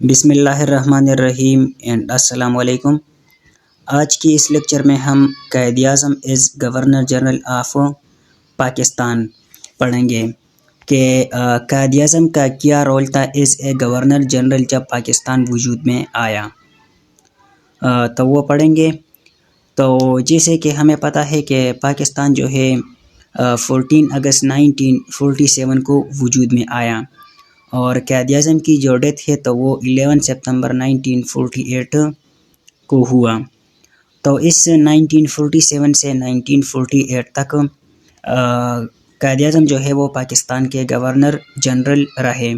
بسم اللہ الرحمن الرحیم اینڈ السلام علیکم۔ آج کی اس لیکچر میں ہم Quaid Azam as governor general of Pakistan پڑھیں گے کہ قائد اعظم کا کیا رول تھا ایز اے گورنر جنرل جب پاکستان وجود میں آیا، تو وہ پڑھیں گے۔ تو جیسے کہ ہمیں پتہ ہے کہ پاکستان جو ہے 14 اگست 1947 کو وجود میں آیا، اور قائد اعظم کی جو ڈیتھ ہے تو وہ 11 سپتمبر 1948 کو ہوا۔ تو اس 1947 سے 1948 تک قائد اعظم جو ہے وہ پاکستان کے گورنر جنرل رہے۔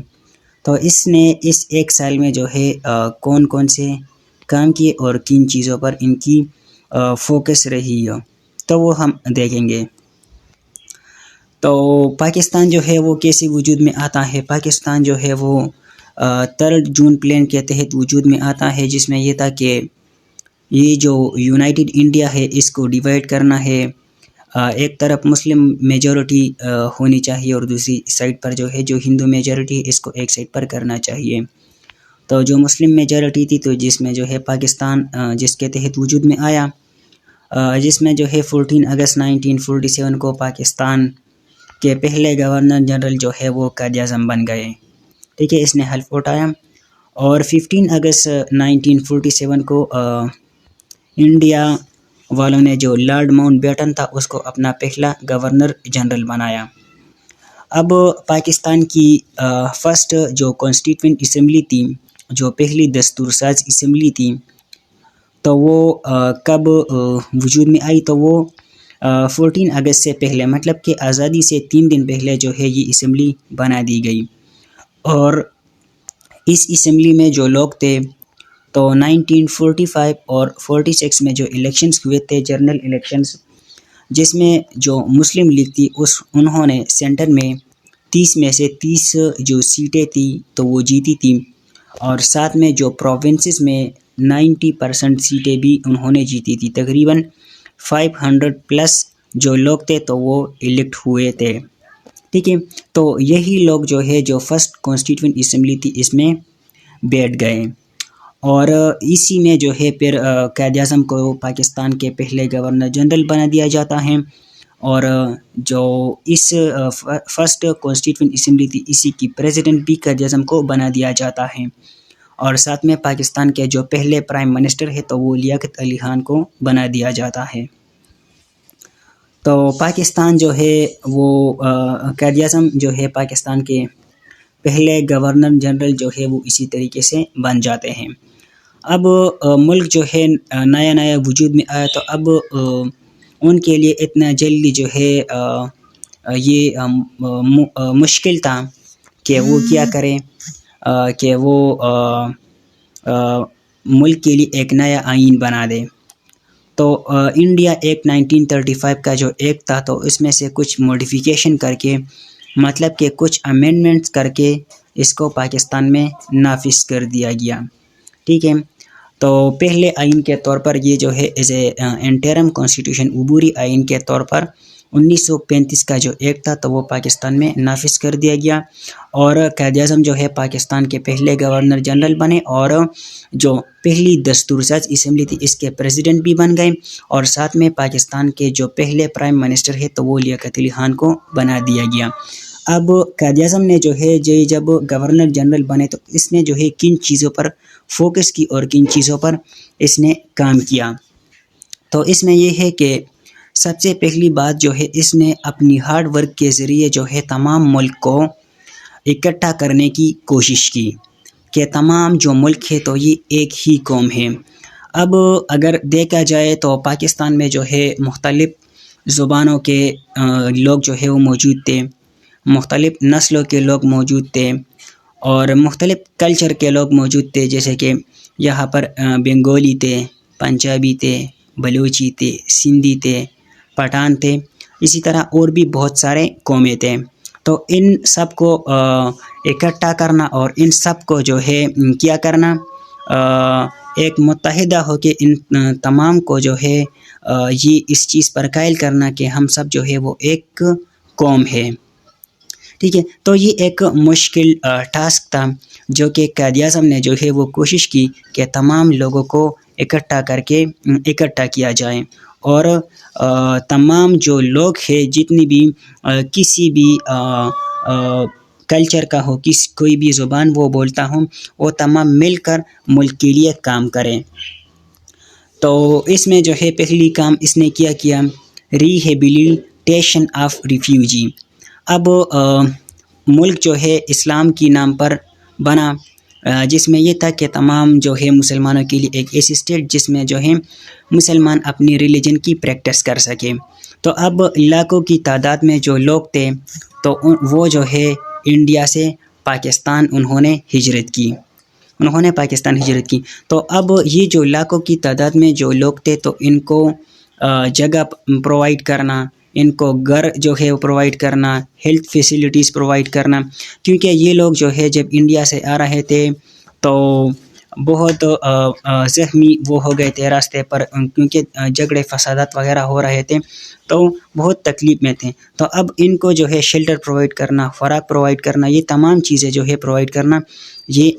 تو اس نے اس ایک سال میں جو ہے کون کون سے کام کیے اور کن چیزوں پر ان کی فوکس رہی ہے تو وہ ہم دیکھیں گے۔ تو پاکستان جو ہے وہ کیسے وجود میں آتا ہے؟ پاکستان جو ہے وہ 3 جون پلان کے تحت وجود میں آتا ہے، جس میں یہ تھا کہ یہ جو یونائٹڈ انڈیا ہے اس کو ڈیوائیڈ کرنا ہے۔ ایک طرف مسلم میجورٹی ہونی چاہیے اور دوسری سائڈ پر جو ہے جو ہندو میجورٹی اس کو ایک سائڈ پر کرنا چاہیے۔ تو جو مسلم میجورٹی تھی تو جس میں جو ہے پاکستان جس کے تحت وجود میں آیا، جس میں جو ہے 14 اگست 1947 کو پاکستان کے پہلے گورنر جنرل جو ہے وہ قائد اعظم بن گئے، ٹھیک ہے، اس نے حلف اٹھایا۔ اور 15 اگست 1947 کو انڈیا والوں نے جو لارڈ ماؤنٹ بیٹن تھا اس کو اپنا پہلا گورنر جنرل بنایا۔ اب پاکستان کی فرسٹ جو کانسٹیٹیوئنٹ اسمبلی تھی، جو پہلی دستور ساز اسمبلی تھی، تو وہ کب وجود میں آئی؟ تو وہ 14 اگست سے پہلے، مطلب کہ آزادی سے 3 دن پہلے جو ہے یہ اسمبلی بنا دی گئی۔ اور اس اسمبلی میں جو لوگ تھے تو 1945 اور 46 میں جو الیکشنز ہوئے تھے، جنرل الیکشنز، جس میں جو مسلم لیگ تھی انہوں نے سینٹر میں 30 میں سے 30 جو سیٹیں تھیں تو وہ جیتی تھی، اور ساتھ میں جو پروونسز میں 90% سیٹیں بھی انہوں نے جیتی تھی۔ تقریباً 500 پلس جو لوگ تھے تو وہ الیکٹ ہوئے تھے، ٹھیک ہے۔ تو یہی لوگ جو ہے جو فرسٹ کانسٹیٹیوئنٹ اسمبلی تھی اس میں بیٹھ گئے، اور اسی میں جو ہے پھر قائد اعظم کو پاکستان کے پہلے گورنر جنرل بنا دیا جاتا ہے، اور جو اس فرسٹ کانسٹیٹیوئنٹ اسمبلی تھی اسی کی پریزیڈنٹ بھی قائد اعظم کو بنا دیا جاتا ہے، اور ساتھ میں پاکستان کے جو پہلے پرائم منسٹر ہے تو وہ لیاقت علی خان کو بنا دیا جاتا ہے۔ تو پاکستان جو ہے وہ قائد اعظم جو ہے پاکستان کے پہلے گورنر جنرل جو ہے وہ اسی طریقے سے بن جاتے ہیں۔ اب ملک جو ہے نیا نیا وجود میں آیا، تو اب ان کے لیے اتنا جلدی جو ہے یہ مشکل تھا کہ وہ کیا کریں کہ وہ ملک کے لیے ایک نیا آئین بنا دے۔ تو انڈیا ایکٹ 1935 کا جو ایکٹ تھا تو اس میں سے کچھ موڈیفیکیشن کر کے، مطلب کہ کچھ امینڈمنٹس کر کے اس کو پاکستان میں نافذ کر دیا گیا، ٹھیک ہے۔ تو پہلے آئین کے طور پر یہ جو ہے ایز اے انٹرم کانسٹیٹیوشن، عبوری آئین کے طور پر 1935 کا جو ایکٹ تھا تو وہ پاکستان میں نافذ کر دیا گیا، اور قائد اعظم جو ہے پاکستان کے پہلے گورنر جنرل بنے، اور جو پہلی دستور ساز اسمبلی تھی اس کے پریزیڈنٹ بھی بن گئے، اور ساتھ میں پاکستان کے جو پہلے پرائم منسٹر ہے تو وہ لیاقت علی خان کو بنا دیا گیا۔ اب قائد اعظم نے جو ہے جب گورنر جنرل بنے تو اس نے جو ہے کن چیزوں پر فوکس کی اور کن چیزوں پر اس نے کام کیا؟ تو اس میں یہ ہے کہ سب سے پہلی بات جو ہے اس نے اپنی ہارڈ ورک کے ذریعے جو ہے تمام ملک کو اکٹھا کرنے کی کوشش کی کہ تمام جو ملک ہے تو یہ ایک ہی قوم ہے۔ اب اگر دیکھا جائے تو پاکستان میں جو ہے مختلف زبانوں کے لوگ جو ہے وہ موجود تھے، مختلف نسلوں کے لوگ موجود تھے، اور مختلف کلچر کے لوگ موجود تھے، جیسے کہ یہاں پر بنگالی تھے، پنجابی تھے، بلوچی تھے، سندھی تھے، پٹھان تھے، اسی طرح اور بھی بہت سارے قومیں تھے۔ تو ان سب کو اکٹھا کرنا اور ان سب کو جو ہے کیا کرنا، ایک متحدہ ہو کے ان تمام کو جو ہے یہ اس چیز پر قائل کرنا کہ ہم سب جو ہے وہ ایک قوم ہے، ٹھیک ہے۔ تو یہ ایک مشکل ٹاسک تھا، جو کہ قائد اعظم نے جو ہے وہ کوشش کی کہ تمام لوگوں کو اکٹھا کیا جائے، اور تمام جو لوگ ہیں جتنی بھی کسی بھی کلچر کا ہو، کوئی بھی زبان وہ بولتا ہوں، وہ تمام مل کر ملک کے لیے کام کریں۔ تو اس میں جو ہے پہلی کام اس نے کیا ریہیبلیٹیشن آف ریفیوجی۔ اب ملک جو ہے اسلام کی نام پر بنا، جس میں یہ تھا کہ تمام جو ہے مسلمانوں کے لیے ایک ایسی اسٹیٹ جس میں جو ہے مسلمان اپنی ریلیجن کی پریکٹس کر سکے۔ تو اب لاکھوں کی تعداد میں جو لوگ تھے تو وہ جو ہے انڈیا سے پاکستان انہوں نے ہجرت کی۔ تو اب یہ جو لاکھوں کی تعداد میں جو لوگ تھے تو ان کو جگہ پرووائڈ کرنا، ان کو گھر جو ہے پرووائڈ کرنا، ہیلتھ فیسلٹیز پرووائڈ کرنا، کیونکہ یہ لوگ جو ہے جب انڈیا سے آ رہے تھے تو بہت زخمی وہ ہو گئے تھے راستے پر، کیونکہ جھگڑے فسادات وغیرہ ہو رہے تھے تو بہت تکلیف میں تھے۔ تو اب ان کو جو ہے شیلٹر پرووائڈ کرنا، خوراک پرووائڈ کرنا، یہ تمام چیزیں جو ہے پرووائڈ کرنا، یہ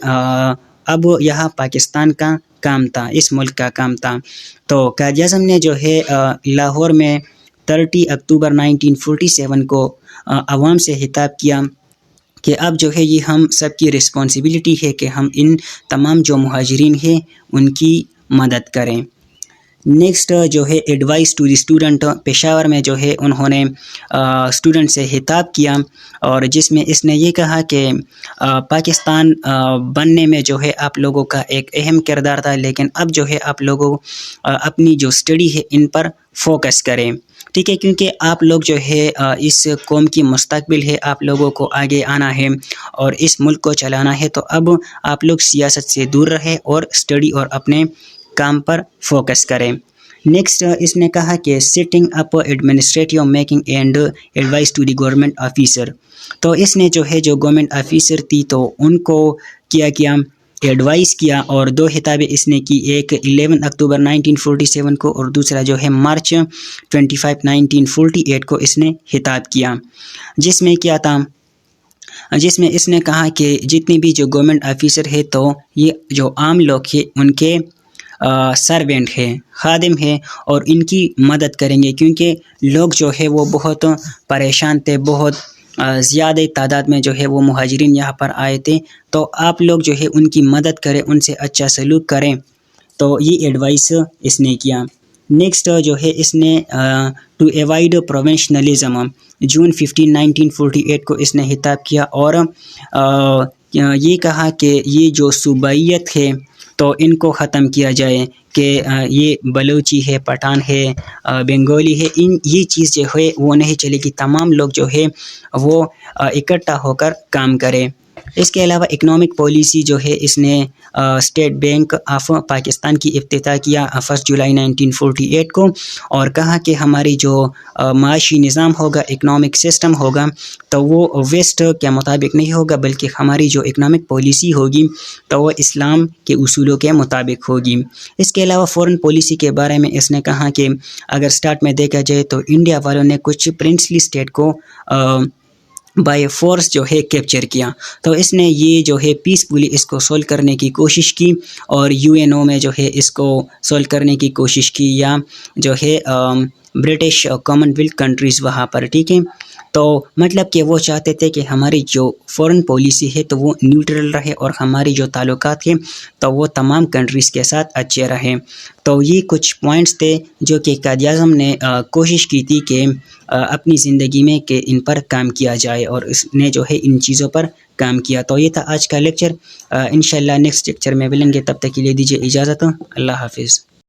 اب یہاں پاکستان کا کام تھا، اس ملک کا کام تھا۔ تو قائد اعظم نے جو ہے لاہور میں 30 اکتوبر 1947 کو عوام سے خطاب کیا کہ اب جو ہے یہ ہم سب کی رسپانسبلٹی ہے کہ ہم ان تمام جو مہاجرین ہیں ان کی مدد کریں۔ نیکسٹ جو ہے advice to the student, Peshawar میں جو ہے انہوں نے اسٹوڈنٹ سے خطاب کیا، اور جس میں اس نے یہ کہا کہ پاکستان بننے میں جو ہے آپ لوگوں کا ایک اہم کردار تھا، لیکن اب جو ہے آپ لوگوں اپنی جو اسٹڈی ہے ان پر فوکس کریں، ٹھیک ہے، کیونکہ آپ لوگ جو ہے اس قوم کی مستقبل ہے، آپ لوگوں کو آگے آنا ہے اور اس ملک کو چلانا ہے، تو اب آپ لوگ سیاست سے دور رہے اور اسٹڈی اور اپنے کام پر فوکس کریں۔ نیکسٹ اس نے کہا کہ setting up administrative making and advice to the government officer. تو اس نے جو ہے جو گورنمنٹ آفیسر تھی تو ان کو کیا ایڈوائس کیا، اور 2 خطابیں اس نے کی، ایک 11 اکتوبر 1947 کو اور دوسرا جو ہے مارچ 25 1948 کو اس نے خطاب کیا، جس میں کیا تھا، جس میں اس نے کہا کہ جتنی بھی جو گورنمنٹ آفیسر ہے تو یہ جو عام لوگ ہیں ان کے سروینٹ ہے، خادم ہے، اور ان کی مدد کریں گے، کیونکہ لوگ جو ہے وہ بہت پریشان تھے، بہت زیادہ تعداد میں جو ہے وہ مہاجرین یہاں پر آئے تھے، تو آپ لوگ جو ہے ان کی مدد کریں، ان سے اچھا سلوک کریں، تو یہ ایڈوائس اس نے کیا۔ نیکسٹ جو ہے اس نے ٹو ایوائڈ پروونشنلزم، جون 15 1948 کو اس نے خطاب کیا، اور یہ کہا کہ یہ جو صوبائیت ہے تو ان کو ختم کیا جائے، کہ یہ بلوچی ہے، پٹھان ہے، بنگالی ہے، یہ چیز جو ہے وہ نہیں چلے گی، تمام لوگ جو ہے وہ اکٹھا ہو کر کام کریں۔ اس کے علاوہ اکنامک پالیسی جو ہے اس نے اسٹیٹ بینک آف پاکستان کی افتتاح کیا 1 جولائی 1948 کو، اور کہا کہ ہماری جو معاشی نظام ہوگا، اکنامک سسٹم ہوگا، تو وہ ویسٹ کے مطابق نہیں ہوگا، بلکہ ہماری جو اکنامک پالیسی ہوگی تو وہ اسلام کے اصولوں کے مطابق ہوگی۔ اس کے علاوہ فورن پالیسی کے بارے میں اس نے کہا کہ اگر سٹارٹ میں دیکھا جائے تو انڈیا والوں نے کچھ پرنسلی اسٹیٹ کو بائی فورس جو ہے کیپچر کیا، تو اس نے یہ جو ہے پیسفلی اس کو سولو کرنے کی کوشش کی، اور UN میں جو ہے اس کو سولو کرنے کی کوشش کی، یا جو ہے برٹش کامن ویلتھ کنٹریز وہاں پر، ٹھیک ہے۔ تو مطلب کہ وہ چاہتے تھے کہ ہماری جو فورن پالیسی ہے تو وہ نیوٹرل رہے، اور ہماری جو تعلقات ہیں تو وہ تمام کنٹریز کے ساتھ اچھے رہیں۔ تو یہ کچھ پوائنٹس تھے جو کہ قائد اعظم نے کوشش کی تھی کہ اپنی زندگی میں کہ ان پر کام کیا جائے، اور اس نے جو ہے ان چیزوں پر کام کیا۔ تو یہ تھا آج کا لیکچر، انشاءاللہ نیکسٹ لیکچر میں ملیں گے، تب تک کے لیے دیجیے اجازت، اللہ حافظ۔